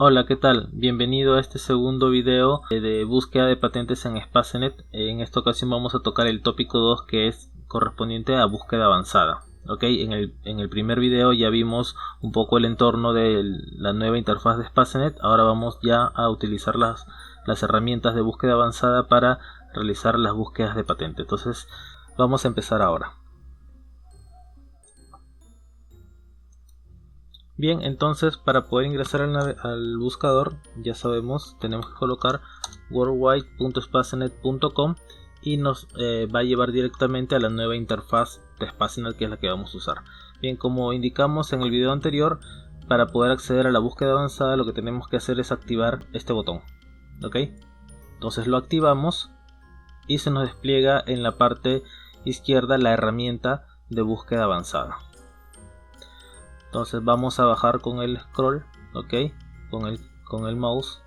Hola, ¿qué tal? Bienvenido a este segundo video de búsqueda de patentes en Spacenet. En esta ocasión vamos a tocar el tópico 2, que es correspondiente a búsqueda avanzada. En el primer video ya vimos un poco el entorno de la nueva interfaz de Spacenet. Ahora vamos ya a utilizar las herramientas de búsqueda avanzada para realizar las búsquedas de patente. Entonces vamos a empezar ahora. Bien, entonces para poder ingresar al buscador, ya sabemos, tenemos que colocar worldwide.spacenet.com y nos va a llevar directamente a la nueva interfaz de Spacenet, que es la que vamos a usar. Bien, como indicamos en el video anterior, para poder acceder a la búsqueda avanzada lo que tenemos que hacer es activar este botón. Entonces lo activamos y se nos despliega en la parte izquierda la herramienta de búsqueda avanzada. Entonces vamos a bajar con el scroll, con el mouse,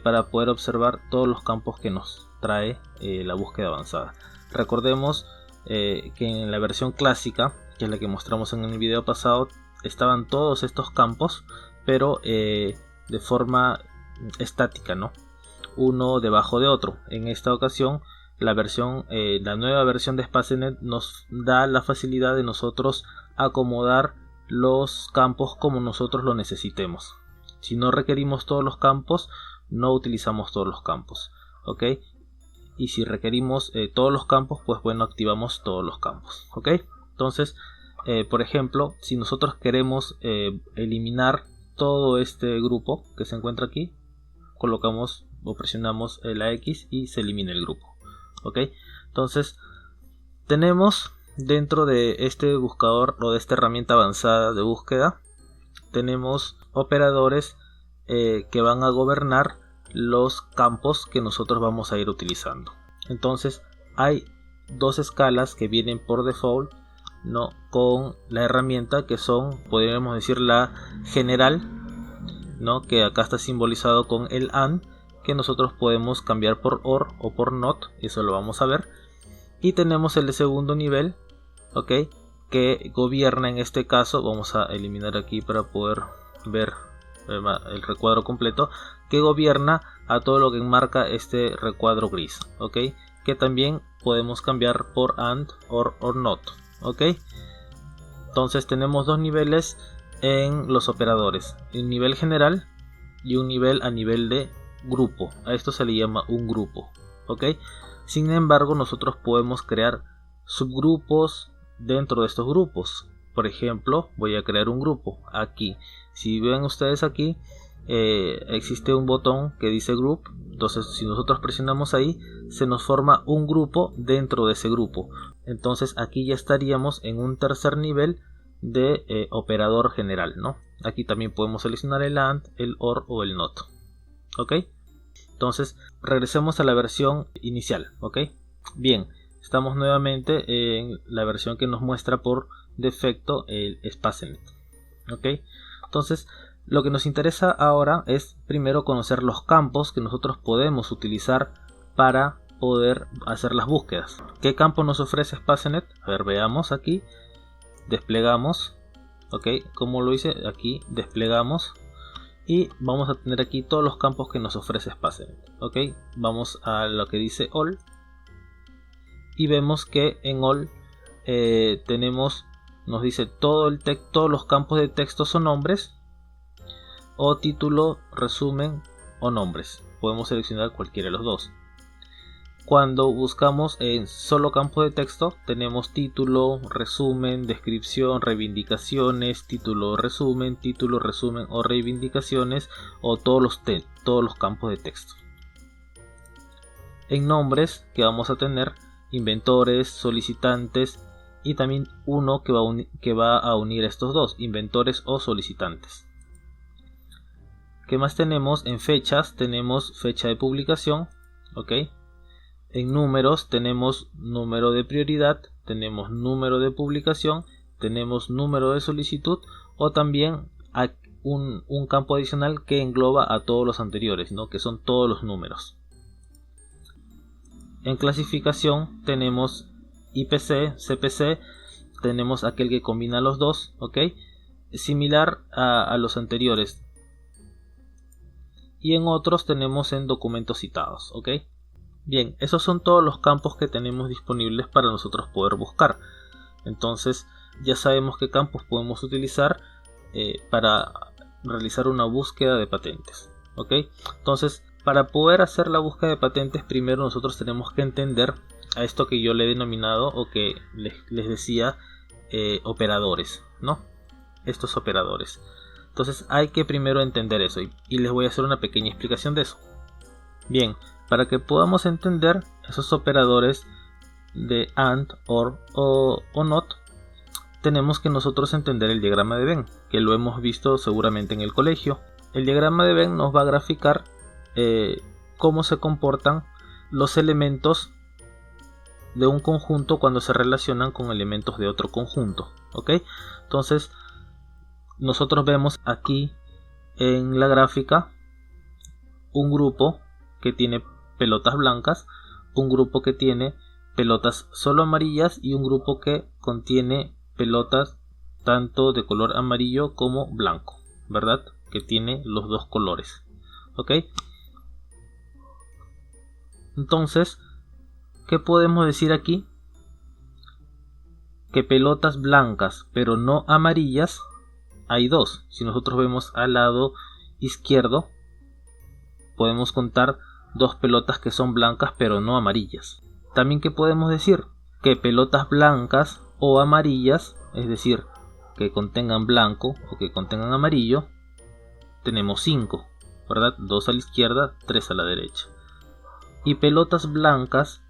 para poder observar todos los campos que nos trae la búsqueda avanzada. Recordemos que en la versión clásica, que es la que mostramos en el video pasado, estaban todos estos campos, pero de forma estática, ¿no? Uno debajo de otro. En esta ocasión, la nueva versión de Spacenet nos da la facilidad de nosotros acomodar los campos como nosotros lo necesitemos. Si no requerimos todos los campos, no utilizamos todos los campos, y si requerimos todos los campos, pues bueno, activamos todos los campos, Entonces, por ejemplo, si nosotros queremos eliminar todo este grupo que se encuentra aquí, colocamos o presionamos la X y se elimina el grupo, Entonces tenemos dentro de este buscador o de esta herramienta avanzada de búsqueda, tenemos operadores que van a gobernar los campos que nosotros vamos a ir utilizando. Entonces hay dos escalas que vienen por default, ¿no?, con la herramienta, que son, podríamos decir, la general, ¿no?, que acá está simbolizado con el AND, que nosotros podemos cambiar por OR o por NOT, eso lo vamos a ver. Y tenemos el de segundo nivel, que gobierna, en este caso, vamos a eliminar aquí para poder ver el recuadro completo, que gobierna a todo lo que enmarca este recuadro gris, que también podemos cambiar por AND, OR o NOT, Entonces tenemos dos niveles en los operadores, un nivel general y un nivel a nivel de grupo. A esto se le llama un grupo, Sin embargo, nosotros podemos crear subgrupos dentro de estos grupos. Por ejemplo, voy a crear un grupo aquí. Si ven ustedes aquí, existe un botón que dice group. Entonces, si nosotros presionamos ahí, se nos forma un grupo dentro de ese grupo. Entonces aquí ya estaríamos en un tercer nivel de operador general, ¿no? Aquí también podemos seleccionar el AND, el OR o el NOT. Entonces regresemos a la versión inicial, Bien, estamos nuevamente en la versión que nos muestra por defecto el Spacenet, Entonces lo que nos interesa ahora es primero conocer los campos que nosotros podemos utilizar para poder hacer las búsquedas. ¿Qué campo nos ofrece Spacenet? A ver, veamos aquí, desplegamos, como lo hice aquí, desplegamos. Y vamos a tener aquí todos los campos que nos ofrece Spacenet. Vamos a lo que dice All. Y vemos que en All nos dice todos los campos de texto son nombres, o título, resumen o nombres. Podemos seleccionar cualquiera de los dos. Cuando buscamos en solo campo de texto, tenemos título, resumen, descripción, reivindicaciones, título, resumen o reivindicaciones, o todos los campos de texto. En nombres, que vamos a tener inventores, solicitantes, y también uno que va a unir estos dos, inventores o solicitantes. ¿Qué más tenemos? En fechas tenemos fecha de publicación, En números tenemos número de prioridad, tenemos número de publicación, tenemos número de solicitud, o también un campo adicional que engloba a todos los anteriores, ¿no?, que son todos los números. En clasificación tenemos IPC, CPC, tenemos aquel que combina los dos, similar a los anteriores. y en otros tenemos en documentos citados, ¿ok? Bien, esos son todos los campos que tenemos disponibles para nosotros poder buscar. Entonces ya sabemos qué campos podemos utilizar para realizar una búsqueda de patentes, ¿ok? Entonces, para poder hacer la búsqueda de patentes, primero nosotros tenemos que entender a esto que yo le he denominado o que les decía operadores, ¿no? Estos operadores. Entonces hay que primero entender eso y les voy a hacer una pequeña explicación de eso. Bien, para que podamos entender esos operadores de AND, OR o NOT, tenemos que nosotros entender el diagrama de Venn, que lo hemos visto seguramente en el colegio. El diagrama de Venn nos va a graficar cómo se comportan los elementos de un conjunto cuando se relacionan con elementos de otro conjunto, ¿ok? Entonces nosotros vemos aquí en la gráfica un grupo que tiene pelotas blancas, un grupo que tiene pelotas solo amarillas y un grupo que contiene pelotas tanto de color amarillo como blanco, ¿verdad? Que tiene los dos colores, ¿ok? Entonces, ¿qué podemos decir aquí? Que pelotas blancas pero no amarillas hay dos. Si nosotros vemos al lado izquierdo, podemos contar dos pelotas que son blancas pero no amarillas. También, ¿qué podemos decir? Que pelotas blancas o amarillas, es decir, que contengan blanco o que contengan amarillo, tenemos 5, ¿verdad? 2 a la izquierda, 3 a la derecha. Y pelotas blancas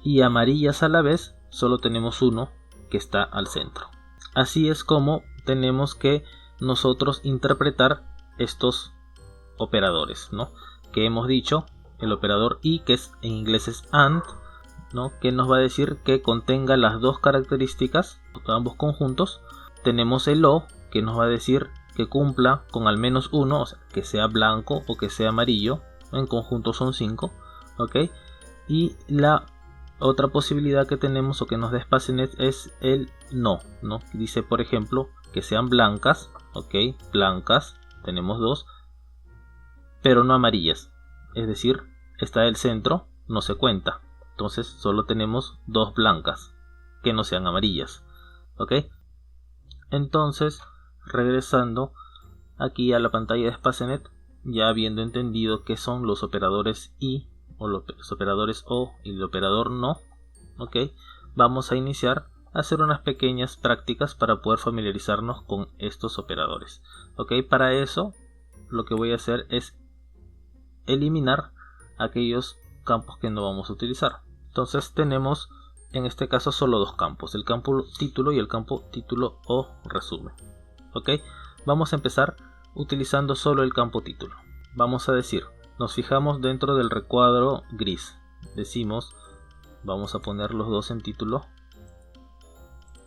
y amarillas a la vez, solo tenemos 1 que está al centro. Así es como tenemos que nosotros interpretar estos operadores, ¿no? Que hemos dicho, el operador y, que es, en inglés es AND, ¿no? Que nos va a decir que contenga las dos características de ambos conjuntos. Tenemos el O, que nos va a decir que cumpla con al menos uno, o sea, que sea blanco o que sea amarillo. En conjunto son 5, ¿ok? Y la otra posibilidad que tenemos o que nos da Spacenet es el no, ¿no? Dice, por ejemplo, que sean blancas, ¿ok? Blancas, tenemos 2, pero no amarillas. Es decir, esta del centro no se cuenta. Entonces solo tenemos 2 blancas que no sean amarillas, ¿ok? Entonces, regresando aquí a la pantalla de Spacenet, ya habiendo entendido qué son los operadores y o los operadores o y el operador no, ¿ok? Vamos a iniciar a hacer unas pequeñas prácticas para poder familiarizarnos con estos operadores, ¿ok? Para eso lo que voy a hacer es eliminar aquellos campos que no vamos a utilizar. Entonces tenemos en este caso solo dos campos, el campo título y el campo título o resumen, ¿ok? Vamos a empezar utilizando solo el campo título. Vamos a decir, nos fijamos dentro del recuadro gris, decimos, vamos a poner los dos en título,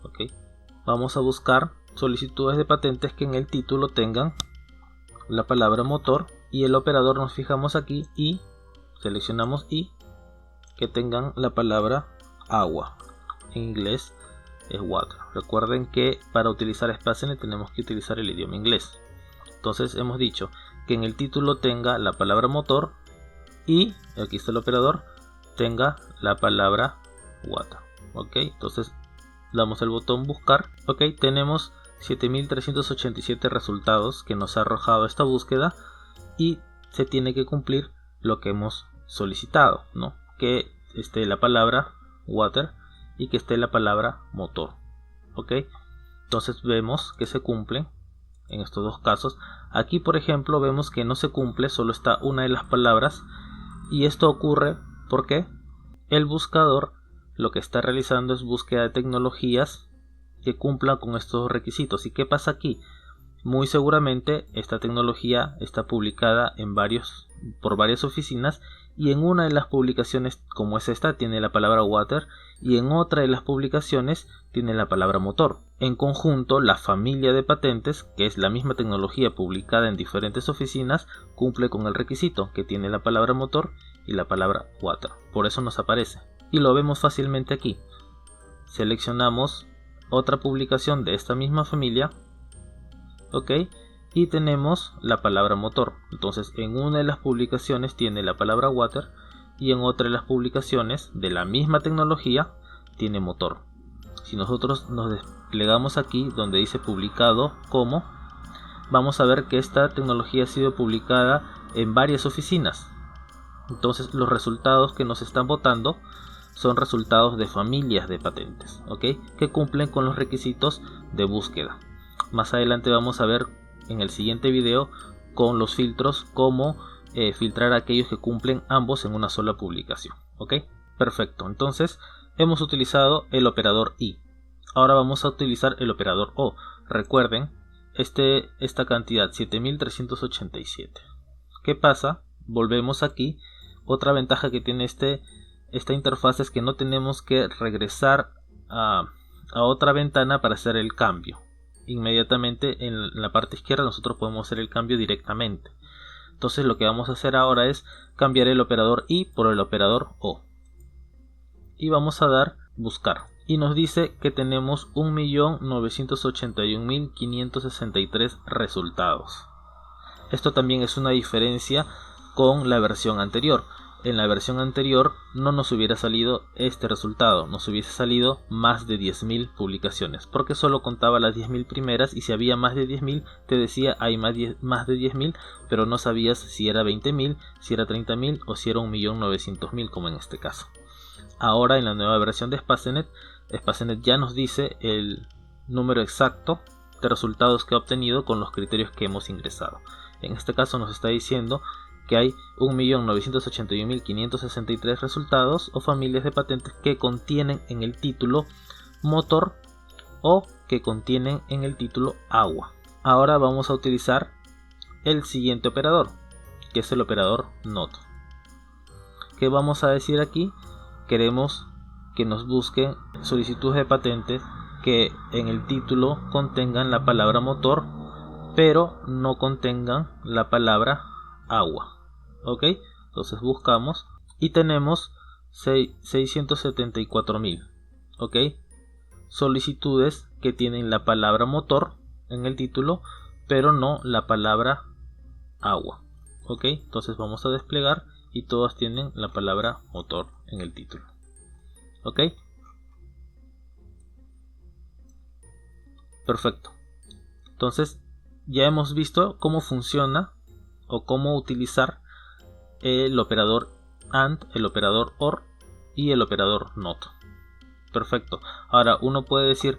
¿ok? Vamos a buscar solicitudes de patentes que en el título tengan la palabra motor, y el operador nos fijamos aquí y seleccionamos y que tengan la palabra agua, en inglés es water. Recuerden que para utilizar Spacenet tenemos que utilizar el idioma inglés. Entonces hemos dicho que en el título tenga la palabra motor y, aquí está el operador, tenga la palabra water, ok. Entonces damos el botón buscar, ok. Tenemos 7387 resultados que nos ha arrojado esta búsqueda y se tiene que cumplir lo que hemos solicitado, ¿no? Que esté la palabra water y que esté la palabra motor, ok. Entonces vemos que se cumplen en estos dos casos. Aquí, por ejemplo, vemos que no se cumple, solo está una de las palabras, y esto ocurre porque el buscador lo que está realizando es búsqueda de tecnologías que cumplan con estos requisitos. ¿Y qué pasa aquí? Muy seguramente esta tecnología está publicada por varias oficinas, y en una de las publicaciones, como es esta, tiene la palabra water, y en otra de las publicaciones tiene la palabra motor. En conjunto, la familia de patentes, que es la misma tecnología publicada en diferentes oficinas, cumple con el requisito, que tiene la palabra motor y la palabra water. Por eso nos aparece. Y lo vemos fácilmente aquí. Seleccionamos otra publicación de esta misma familia, ok, y tenemos la palabra motor. Entonces en una de las publicaciones tiene la palabra water y en otra de las publicaciones de la misma tecnología tiene motor. Si nosotros nos desplegamos aquí donde dice publicado como, vamos a ver que esta tecnología ha sido publicada en varias oficinas. Entonces los resultados que nos están botando son resultados de familias de patentes, ¿ok? Que cumplen con los requisitos de búsqueda. Más adelante vamos a ver en el siguiente video con los filtros cómo filtrar a aquellos que cumplen ambos en una sola publicación, ¿ok? Perfecto, entonces hemos utilizado el operador I. Ahora vamos a utilizar el operador O. Recuerden esta cantidad 7387. ¿Qué pasa? Volvemos aquí. Otra ventaja que tiene esta interfaz es que no tenemos que regresar a otra ventana para hacer el cambio. Inmediatamente en la parte izquierda nosotros podemos hacer el cambio directamente. Entonces lo que vamos a hacer ahora es cambiar el operador I por el operador O. Y vamos a dar buscar. Y nos dice que tenemos 1.981.563 resultados. Esto también es una diferencia con la versión anterior. En la versión anterior no nos hubiera salido este resultado, nos hubiese salido más de 10.000 publicaciones, porque solo contaba las 10.000 primeras y si había más de 10.000 te decía hay más de 10.000, pero no sabías si era 20.000, si era 30.000 o si era 1.900.000 como en este caso. Ahora en la nueva versión de Spacenet ya nos dice el número exacto de resultados que ha obtenido con los criterios que hemos ingresado. En este caso nos está diciendo que hay 1.981.563 resultados o familias de patentes que contienen en el título motor o que contienen en el título agua. Ahora vamos a utilizar el siguiente operador, que es el operador NOT. ¿Qué vamos a decir aquí? Queremos que nos busquen solicitudes de patentes que en el título contengan la palabra motor, pero no contengan la palabra agua. Ok, entonces buscamos y tenemos 674.000, ok, solicitudes que tienen la palabra motor en el título, pero no la palabra agua. Ok, entonces vamos a desplegar y todas tienen la palabra motor en el título. Ok, perfecto. Entonces ya hemos visto cómo funciona o cómo utilizar el operador AND, el operador OR y el operador NOT. Perfecto. Ahora uno puede decir,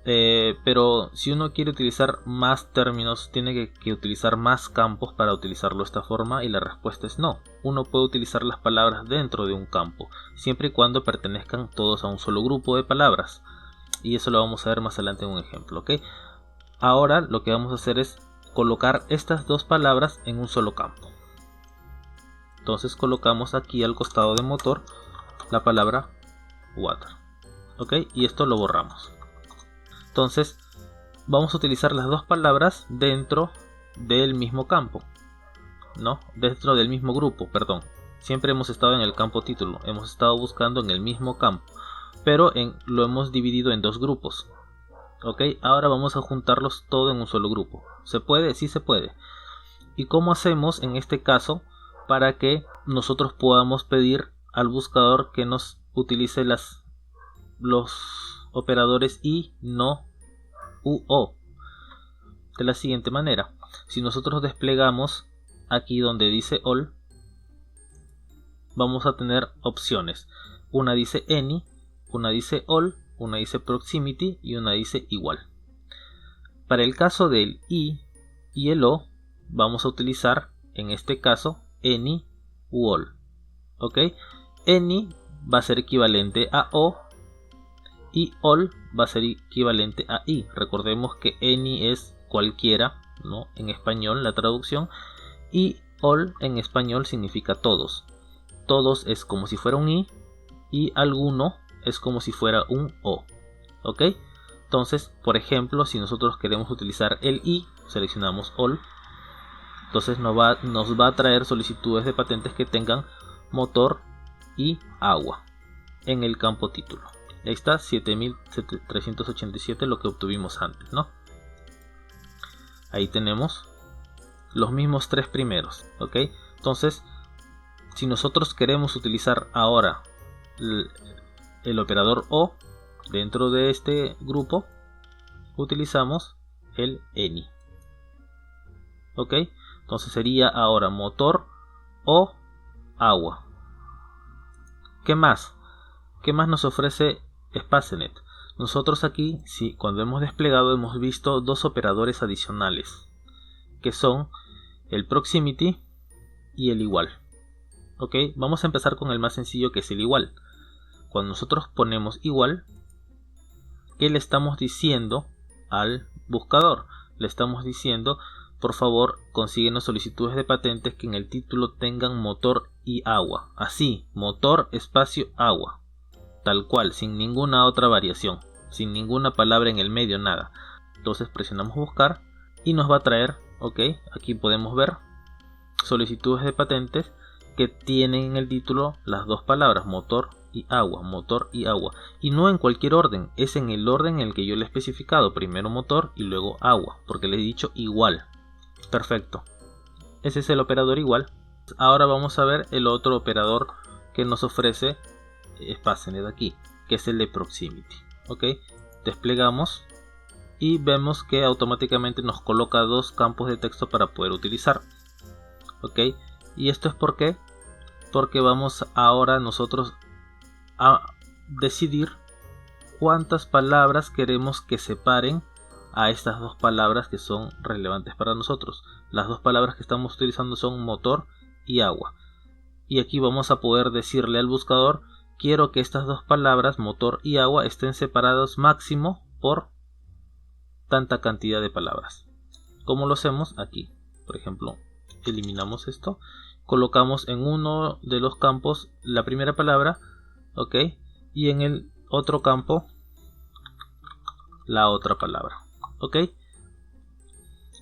pero si uno quiere utilizar más términos, tiene que utilizar más campos para utilizarlo de esta forma, y la respuesta es no. Uno puede utilizar las palabras dentro de un campo, siempre y cuando pertenezcan todos a un solo grupo de palabras. Y eso lo vamos a ver más adelante en un ejemplo, ¿ok? Ahora lo que vamos a hacer es colocar estas dos palabras en un solo campo. Entonces colocamos aquí al costado de motor la palabra water, ok, y esto lo borramos. Entonces vamos a utilizar las dos palabras dentro del mismo campo, no, dentro del mismo grupo, perdón. Siempre hemos estado en el campo título, hemos estado buscando en el mismo campo, pero lo hemos dividido en dos grupos. Ok, ahora vamos a juntarlos todo en un solo grupo. ¿Se puede? Sí se puede. ¿Y cómo hacemos en este caso para que nosotros podamos pedir al buscador que nos utilice los operadores y no UO? De la siguiente manera. Si nosotros desplegamos aquí donde dice all, vamos a tener opciones. Una dice any, una dice all, una dice proximity y una dice igual. Para el caso del I y el O vamos a utilizar en este caso any u all. Ok, any va a ser equivalente a O y all va a ser equivalente a I. Recordemos que any es cualquiera, ¿no? En español la traducción, y all en español significa todos. Todos es como si fuera un I y alguno es como si fuera un O. Ok, entonces por ejemplo si nosotros queremos utilizar el I, seleccionamos all. Entonces nos va a traer solicitudes de patentes que tengan motor y agua en el campo título. Ahí está 7387, lo que obtuvimos antes, ¿no? Ahí tenemos los mismos 3 primeros, ¿ok? Entonces, si nosotros queremos utilizar ahora el operador O dentro de este grupo, utilizamos el any, ¿ok? Entonces sería ahora motor o agua. ¿Qué más? ¿Qué más nos ofrece Spacenet? Nosotros aquí, sí, cuando hemos desplegado, hemos visto dos operadores adicionales, que son el proximity y el igual. ¿Ok? Vamos a empezar con el más sencillo, que es el igual. Cuando nosotros ponemos igual, ¿qué le estamos diciendo al buscador? Le estamos diciendo, por favor, consíguenos solicitudes de patentes que en el título tengan motor y agua. Así, motor, espacio, agua. Tal cual, sin ninguna otra variación, sin ninguna palabra en el medio, nada. Entonces presionamos buscar y nos va a traer, ok, aquí podemos ver solicitudes de patentes que tienen en el título las dos palabras motor y agua, motor y agua, y no en cualquier orden, es en el orden en el que yo le he especificado, primero motor y luego agua, porque le he dicho igual. Perfecto, ese es el operador igual. Ahora vamos a ver el otro operador que nos ofrece Spacenet aquí, que es el de proximity. Ok, desplegamos y vemos que automáticamente nos coloca dos campos de texto para poder utilizar. Ok, y esto es porque vamos ahora nosotros a decidir cuántas palabras queremos que separen a estas dos palabras que son relevantes para nosotros. Las dos palabras que estamos utilizando son motor y agua, y aquí vamos a poder decirle al buscador: quiero que estas dos palabras, motor y agua, estén separados máximo por tanta cantidad de palabras. ¿Cómo lo hacemos? Aquí, por ejemplo, eliminamos esto, colocamos en uno de los campos la primera palabra, ok, y en el otro campo la otra palabra, ok.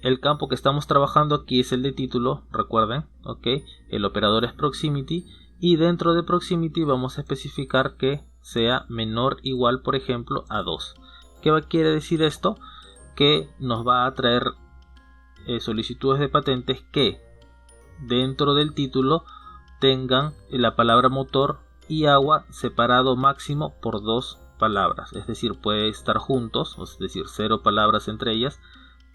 El campo que estamos trabajando aquí es el de título, recuerden, ok. El operador es proximity, y dentro de proximity vamos a especificar que sea menor o igual, por ejemplo, a 2. ¿Qué quiere decir esto? Que nos va a traer solicitudes de patentes que dentro del título tengan la palabra motor y agua separado máximo por 2 palabras, es decir, puede estar juntos, es decir, 0 palabras entre ellas,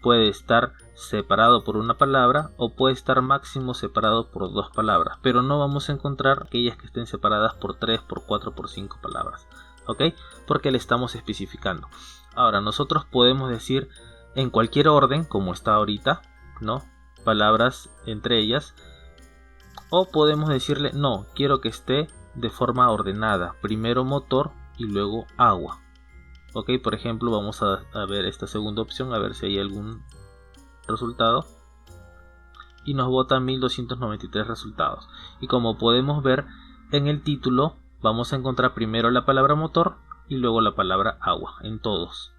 puede estar separado por una palabra o puede estar máximo separado por 2 palabras, pero no vamos a encontrar aquellas que estén separadas por 3, por 4, por 5 palabras, ¿ok? Porque le estamos especificando. Ahora, nosotros podemos decir en cualquier orden, como está ahorita, ¿no? Palabras entre ellas, o podemos decirle, no, quiero que esté de forma ordenada, primero motor y luego agua. Ok, por ejemplo, vamos a ver esta segunda opción, a ver si hay algún resultado, y nos bota 1293 resultados. Y como podemos ver en el título, vamos a encontrar primero la palabra motor y luego la palabra agua, en todos.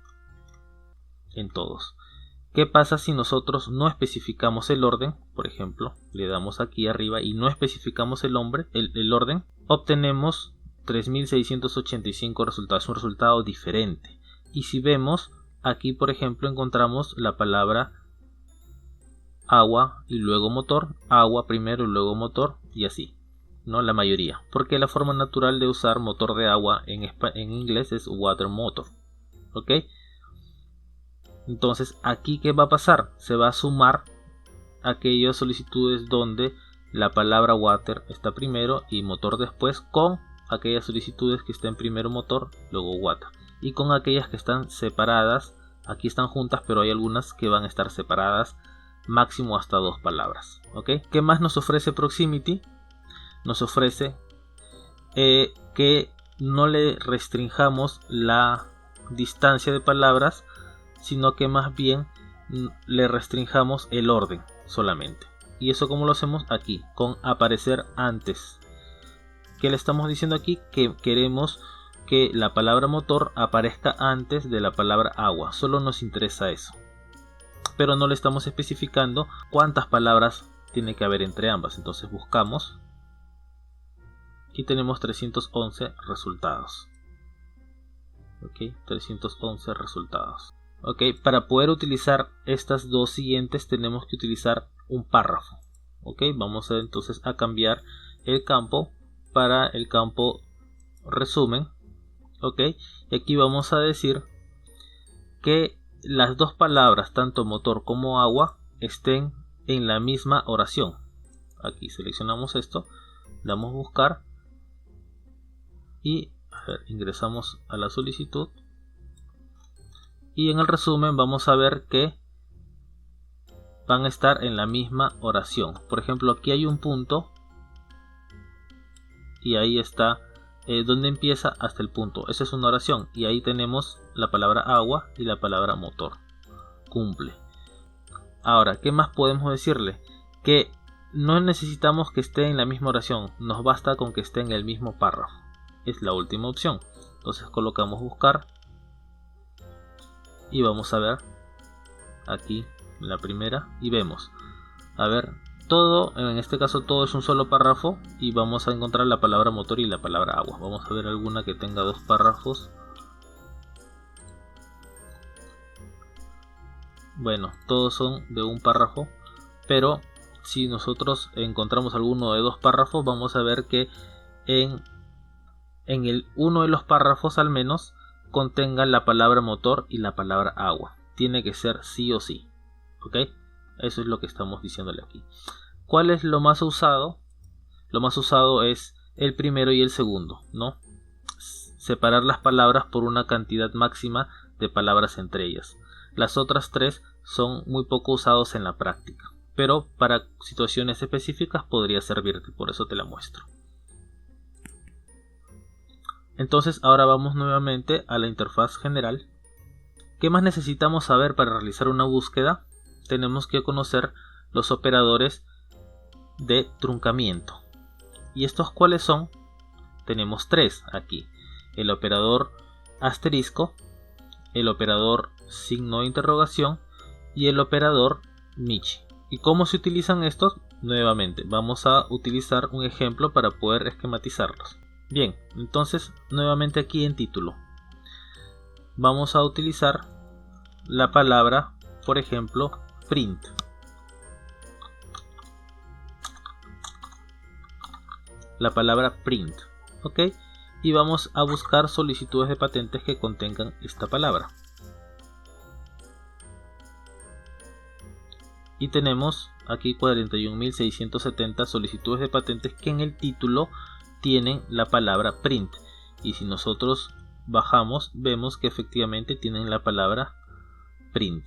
¿Qué pasa si nosotros no especificamos el orden? Por ejemplo, le damos aquí arriba y no especificamos el orden, obtenemos 3685 resultados, un resultado diferente. Y si vemos aquí, por ejemplo, encontramos la palabra agua y luego motor, agua primero y luego motor, y así, ¿no? La mayoría, porque la forma natural de usar motor de agua en inglés es water motor, ¿ok? Entonces, aquí ¿qué va a pasar? Se va a sumar aquellas solicitudes donde la palabra water está primero y motor después, con aquellas solicitudes que estén primero motor, luego water, y con aquellas que están separadas, aquí están juntas, pero hay algunas que van a estar separadas máximo hasta 2 palabras, ¿ok? ¿Qué más nos ofrece proximity? Nos ofrece que no le restringamos la distancia de palabras, sino que más bien le restringamos el orden solamente. ¿Y eso cómo lo hacemos? Aquí, con aparecer antes. ¿Qué le estamos diciendo aquí? Que queremos que la palabra motor aparezca antes de la palabra agua. Solo nos interesa eso, pero no le estamos especificando cuántas palabras tiene que haber entre ambas. Entonces buscamos y tenemos 311 resultados. Ok, 311 resultados. Ok, para poder utilizar estas dos siguientes tenemos que utilizar un párrafo. Ok, vamos entonces a cambiar el campo para el campo resumen. Ok, y aquí vamos a decir que las dos palabras, tanto motor como agua, estén en la misma oración. Aquí seleccionamos esto, damos buscar y ingresamos a la solicitud. Y en el resumen vamos a ver que van a estar en la misma oración. Por ejemplo, aquí hay un punto y ahí está donde empieza hasta el punto. Esa es una oración y ahí tenemos la palabra agua y la palabra motor. Cumple. Ahora, ¿qué más podemos decirle? Que no necesitamos que esté en la misma oración, nos basta con que esté en el mismo párrafo. Es la última opción. Entonces colocamos buscar y vamos a ver aquí la primera y vemos, a ver, todo, en este caso todo es un solo párrafo y vamos a encontrar la palabra motor y la palabra agua. Vamos a ver alguna que tenga dos párrafos. Bueno, todos son de un párrafo, pero si nosotros encontramos alguno de dos párrafos, vamos a ver que en el uno de los párrafos al menos contenga la palabra motor y la palabra agua. Tiene que ser sí o sí. ¿Ok? Eso es lo que estamos diciéndole aquí. ¿Cuál es lo más usado? Lo más usado es el primero y el segundo, ¿no? Separar las palabras por una cantidad máxima de palabras entre ellas. Las otras tres son muy poco usados en la práctica, pero para situaciones específicas podría servirte, por eso te la muestro. Entonces ahora vamos nuevamente a la interfaz general. ¿Qué más necesitamos saber para realizar una búsqueda? Tenemos que conocer los operadores de truncamiento. ¿Y estos cuáles son? Tenemos tres aquí. El operador asterisco, el operador signo de interrogación y el operador Michi. ¿Y cómo se utilizan estos? Nuevamente, vamos a utilizar un ejemplo para poder esquematizarlos. Bien, entonces nuevamente aquí en título vamos a utilizar la palabra, por ejemplo, print. La palabra print, ¿ok? Y vamos a buscar solicitudes de patentes que contengan esta palabra. Y tenemos aquí 41.670 solicitudes de patentes que en el título tienen la palabra print. Y si nosotros bajamos, vemos que efectivamente tienen la palabra print.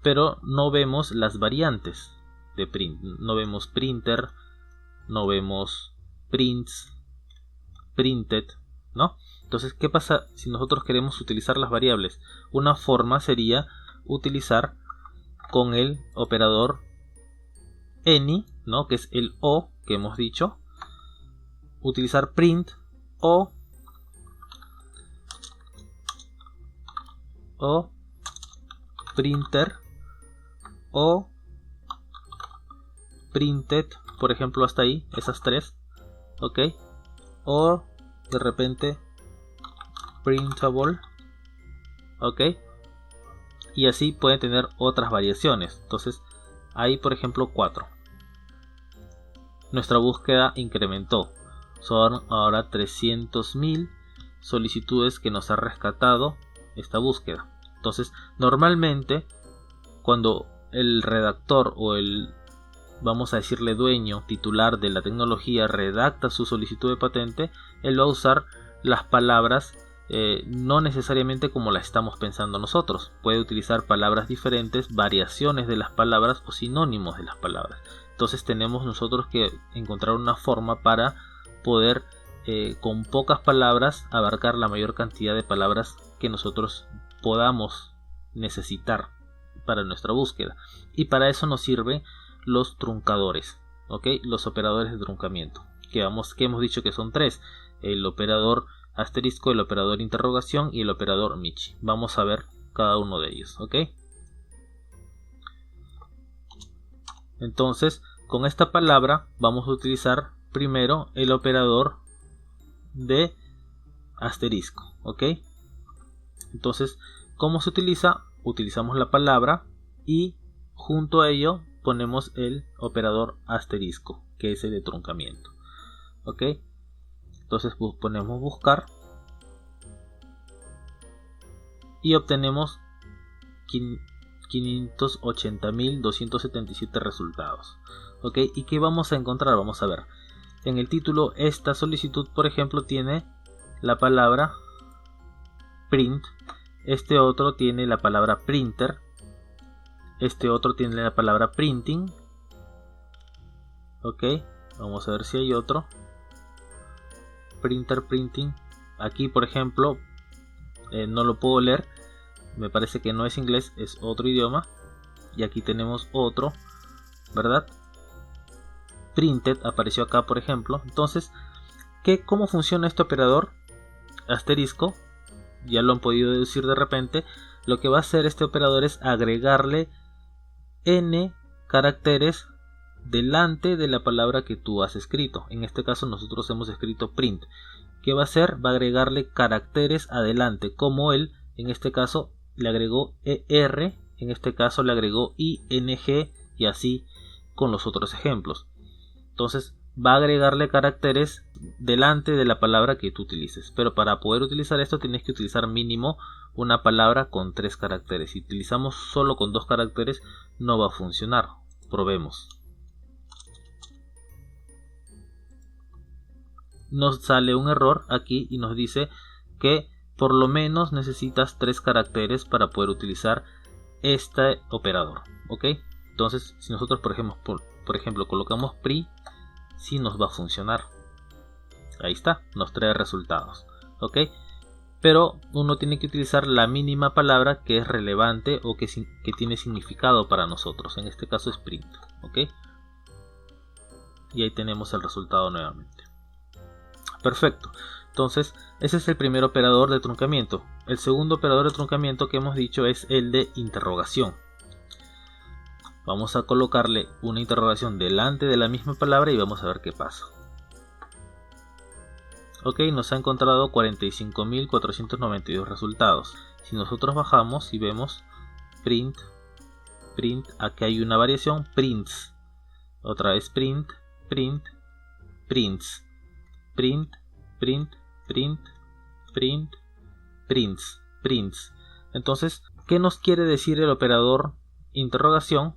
Pero no vemos las variantes de print. No vemos printer, no vemos prints, printed, ¿no? Entonces, ¿qué pasa si nosotros queremos utilizar las variables? Una forma sería utilizar con el operador any, ¿no? Que es el o que hemos dicho. Utilizar print o printer o printed, por ejemplo, hasta ahí, esas tres, ok, o de repente printable, ok, y así puede tener otras variaciones. Entonces hay, por ejemplo, 4. Nuestra búsqueda incrementó, son ahora 300.000 solicitudes que nos ha rescatado esta búsqueda. Entonces, normalmente cuando el redactor o el, vamos a decirle, dueño, titular de la tecnología redacta su solicitud de patente, él va a usar las palabras no necesariamente como las estamos pensando nosotros. Puede utilizar palabras diferentes, variaciones de las palabras o sinónimos de las palabras. Entonces tenemos nosotros que encontrar una forma para poder con pocas palabras abarcar la mayor cantidad de palabras que nosotros podamos necesitar para nuestra búsqueda. Y para eso nos sirven los truncadores, ¿ok? Los operadores de truncamiento, que hemos dicho que son 3: el operador asterisco, el operador interrogación y el operador Michi. Vamos a ver cada uno de ellos, ¿ok? Entonces, con esta palabra vamos a utilizar primero el operador de asterisco, ¿ok? Entonces, ¿cómo se utiliza? utilizamos la palabra y junto a ello ponemos el operador asterisco, que es el de truncamiento. ¿Ok? Entonces ponemos buscar y obtenemos 580.277 resultados. ¿Ok? ¿Y qué vamos a encontrar? Vamos a ver. En el título, esta solicitud, por ejemplo, tiene la palabra print. Este otro tiene la palabra printer. Este otro tiene la palabra printing. Ok, vamos a ver si hay otro. Printer, printing. Aquí, por ejemplo, no lo puedo leer. Me parece que no es inglés, es otro idioma. Y aquí tenemos otro, ¿verdad? Printed apareció acá, por ejemplo. Entonces, ¿cómo funciona este operador asterisco? Ya lo han podido deducir de repente. Lo que va a hacer este operador es agregarle n caracteres delante de la palabra que tú has escrito. En este caso nosotros hemos escrito print. ¿Qué va a hacer? Va a agregarle caracteres adelante, como él en este caso le agregó ER, en este caso le agregó ING, y así con los otros ejemplos. Entonces va a agregarle caracteres delante de la palabra que tú utilices. Pero para poder utilizar esto tienes que utilizar mínimo una palabra con 3 caracteres. Si utilizamos solo con 2 caracteres no va a funcionar. Probemos. Nos sale un error aquí y nos dice que por lo menos necesitas 3 caracteres para poder utilizar este operador. ¿Ok? Entonces si nosotros por ejemplo colocamos pri, sí nos va a funcionar. Ahí está, nos trae resultados. ¿Ok? Pero uno tiene que utilizar la mínima palabra que es relevante o que tiene significado para nosotros. En este caso es print. ¿Ok? Y ahí tenemos el resultado nuevamente. Perfecto. Entonces ese es el primer operador de truncamiento. El segundo operador de truncamiento que hemos dicho es el de interrogación. Vamos a colocarle una interrogación delante de la misma palabra y vamos a ver qué pasa. Ok, nos ha encontrado 45.492 resultados. Si nosotros bajamos y vemos print, aquí hay una variación, prints. Otra vez print, prints. Print, prints. Entonces, ¿qué nos quiere decir el operador interrogación?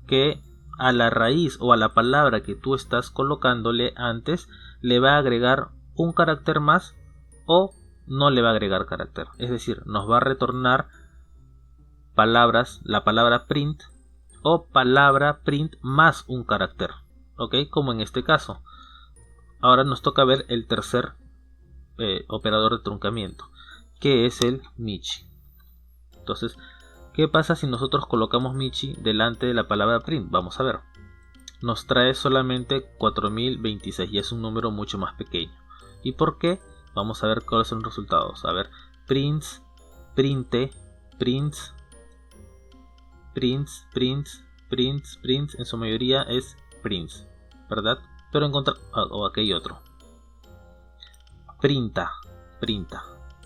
Que a la raíz o a la palabra que tú estás colocándole antes le va a agregar un carácter más o no le va a agregar carácter. Es decir, nos va a retornar palabras, la palabra print o palabra print más un carácter. ¿Ok? Como en este caso. Ahora nos toca ver el tercer operador de truncamiento, que es el Michi. Entonces, ¿qué pasa si nosotros colocamos Michi delante de la palabra print? Vamos a ver. Nos trae solamente 4026 y es un número mucho más pequeño. ¿Y por qué? Vamos a ver cuáles son los resultados. A ver, prints, printe, prints, en su mayoría es prints, ¿verdad? Pero encontrar o aquí hay otro. Printa,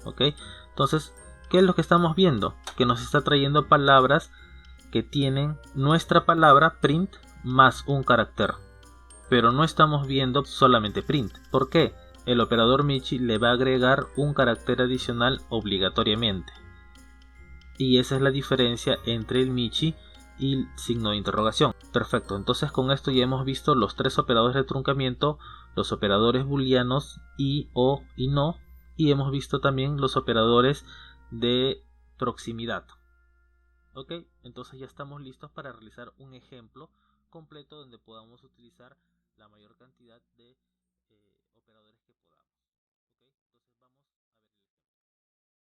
¿ok? Entonces, ¿qué es lo que estamos viendo? Que nos está trayendo palabras que tienen nuestra palabra print más un carácter. Pero no estamos viendo solamente print. ¿Por qué? El operador Michi le va a agregar un carácter adicional obligatoriamente. Y esa es la diferencia entre el Michi y el signo de interrogación. Perfecto, entonces con esto ya hemos visto los 3 operadores de truncamiento, los operadores booleanos y, o y no, y hemos visto también los operadores de proximidad. Ok, entonces ya estamos listos para realizar un ejemplo completo donde podamos utilizar la mayor cantidad de operadores que podamos. Ok, entonces vamos